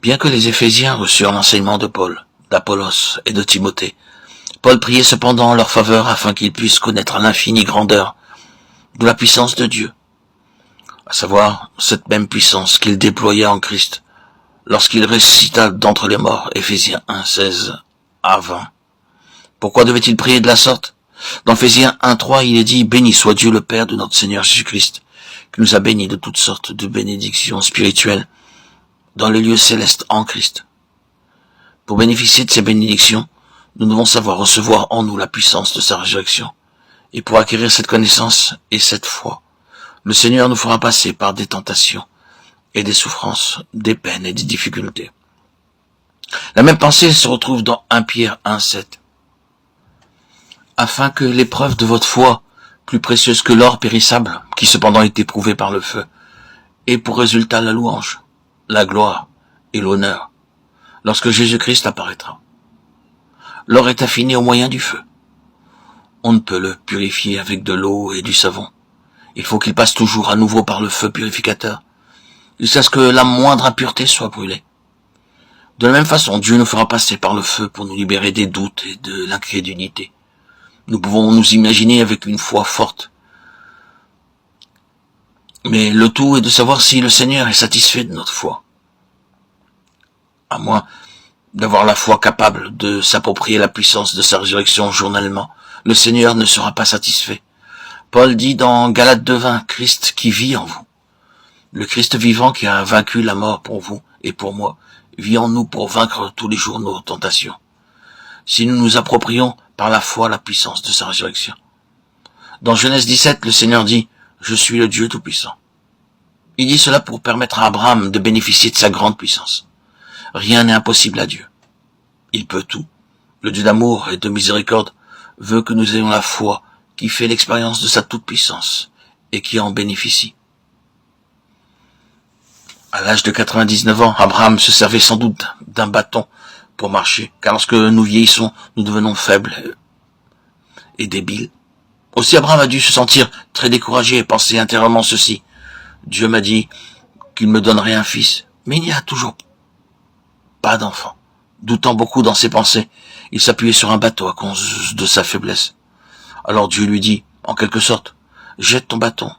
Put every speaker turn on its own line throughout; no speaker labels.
Bien que les Éphésiens reçurent l'enseignement de Paul, d'Apollos et de Timothée, Paul priait cependant en leur faveur afin qu'ils puissent connaître l'infinie grandeur de la puissance de Dieu, à savoir cette même puissance qu'il déploya en Christ lorsqu'il ressuscita d'entre les morts, Éphésiens 1, 16 à 20. Pourquoi devait-il prier de la sorte? Dans Éphésiens 1, 3, il est dit « Béni soit Dieu le Père de notre Seigneur Jésus-Christ, qui nous a bénis de toutes sortes de bénédictions spirituelles dans les lieux célestes en Christ. » Pour bénéficier de ces bénédictions, nous devons savoir recevoir en nous la puissance de sa résurrection. Et pour acquérir cette connaissance et cette foi, le Seigneur nous fera passer par des tentations et des souffrances, des peines et des difficultés. La même pensée se retrouve dans 1 Pierre 1, 7. Afin que l'épreuve de votre foi, plus précieuse que l'or périssable, qui cependant est éprouvé par le feu, ait pour résultat la louange, la gloire et l'honneur, lorsque Jésus-Christ apparaîtra. L'or est affiné au moyen du feu. On ne peut le purifier avec de l'eau et du savon. Il faut qu'il passe toujours à nouveau par le feu purificateur, jusqu'à ce que la moindre impureté soit brûlée. De la même façon, Dieu nous fera passer par le feu pour nous libérer des doutes et de l'incrédulité. Nous pouvons nous imaginer avec une foi forte. Mais le tout est de savoir si le Seigneur est satisfait de notre foi. À moins d'avoir la foi capable de s'approprier la puissance de sa résurrection journellement, le Seigneur ne sera pas satisfait. Paul dit dans Galates 2:20, Christ qui vit en vous. Le Christ vivant qui a vaincu la mort pour vous et pour moi, vit en nous pour vaincre tous les jours nos tentations. Si nous nous approprions par la foi la puissance de sa résurrection. Dans Genèse 17, le Seigneur dit, « Je suis le Dieu Tout-Puissant ». Il dit cela pour permettre à Abraham de bénéficier de sa grande puissance. Rien n'est impossible à Dieu. Il peut tout. Le Dieu d'amour et de miséricorde veut que nous ayons la foi qui fait l'expérience de sa toute-puissance et qui en bénéficie. À l'âge de 99 ans, Abraham se servait sans doute d'un bâton pour marcher, car lorsque nous vieillissons, nous devenons faibles et débiles. Aussi Abraham a dû se sentir très découragé et penser intérieurement ceci. Dieu m'a dit qu'il me donnerait un fils, mais il n'y a toujours pas d'enfant. Doutant beaucoup dans ses pensées, il s'appuyait sur un bateau à cause de sa faiblesse. Alors Dieu lui dit, en quelque sorte, jette ton bâton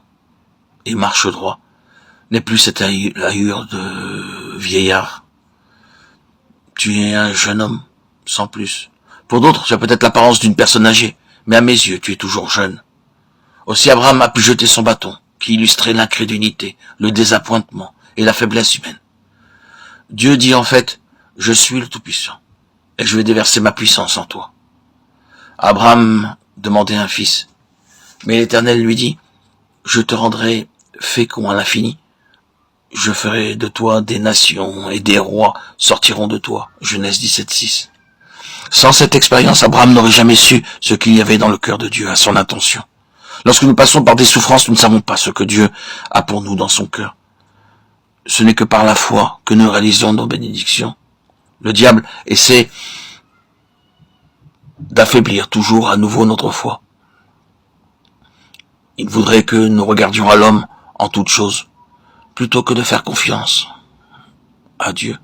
et marche droit. N'est plus cette allure de vieillard. Tu es un jeune homme, sans plus. Pour d'autres, tu as peut-être l'apparence d'une personne âgée, mais à mes yeux, tu es toujours jeune. Aussi Abraham a pu jeter son bâton, qui illustrait l'incrédulité, le désappointement et la faiblesse humaine. Dieu dit en fait, je suis le Tout-Puissant, et je vais déverser ma puissance en toi. Abraham demandait un fils, mais l'Éternel lui dit, je te rendrai fécond à l'infini. Je ferai de toi des nations et des rois sortiront de toi. Genèse 17:6. Sans cette expérience, Abraham n'aurait jamais su ce qu'il y avait dans le cœur de Dieu à son intention. Lorsque nous passons par des souffrances, nous ne savons pas ce que Dieu a pour nous dans son cœur. Ce n'est que par la foi que nous réalisons nos bénédictions. Le diable essaie d'affaiblir toujours à nouveau notre foi. Il voudrait que nous regardions à l'homme en toutes choses, plutôt que de faire confiance à Dieu.